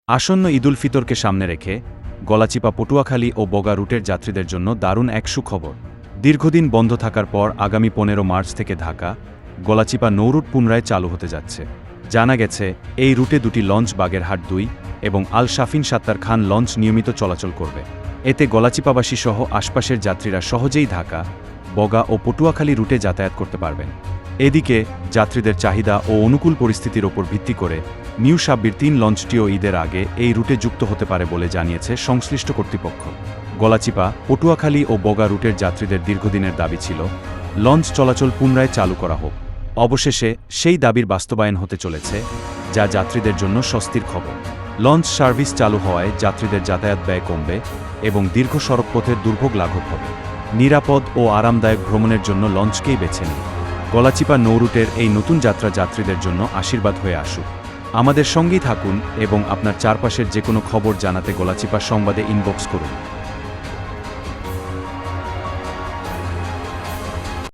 আসন্ন ঈদুল ফিতরকে সামনে রেখে গলাচিপা পটুয়াখালী ও বগা রুটের যাত্রীদের জন্য দারুণ এক সুখবর। দীর্ঘদিন বন্ধ থাকার পর আগামী 15 মার্চ থেকে ঢাকা গলাচিপা নৌরুট পুনরায় চালু হতে যাচ্ছে। জানা গেছে, এই রুটে দুটি লঞ্চ বাগেরহাট 2 এবং আল শাফিন সাত্তার খান লঞ্চ নিয়মিত চলাচল করবে। এতে গলাচিপাবাসী সহ আশপাশের যাত্রীরা সহজেই ঢাকা, বগা ও পটুয়াখালী রুটে যাতায়াত করতে পারবেন। এদিকে যাত্রীদের চাহিদা ও অনুকূল পরিস্থিতির ওপর ভিত্তি করে নিউ সাব্বির 3 লঞ্চটিও ঈদের আগে এই রুটে যুক্ত হতে পারে বলে জানিয়েছে সংশ্লিষ্ট কর্তৃপক্ষ। গলাচিপা, পটুয়াখালী ও বগা রুটের যাত্রীদের দীর্ঘদিনের দাবি ছিল লঞ্চ চলাচল পুনরায় চালু করা হোক। অবশেষে সেই দাবির বাস্তবায়ন হতে চলেছে, যা যাত্রীদের জন্য স্বস্তির খবর। লঞ্চ সার্ভিস চালু হওয়ায় যাত্রীদের যাতায়াত ব্যয় কমবে এবং দীর্ঘ সড়কপথের দুর্ভোগ লাঘব হবে। নিরাপদ ও আরামদায়ক ভ্রমণের জন্য লঞ্চকেই বেছে নিন। গলাচিপা নৌরুটের এই নতুন যাত্রা যাত্রীদের জন্য আশীর্বাদ হয়ে আসুক। আমাদের সঙ্গেই থাকুন এবং আপনার চারপাশের যে কোনো খবর জানাতে গলাচিপা সংবাদে ইনবক্স করুন।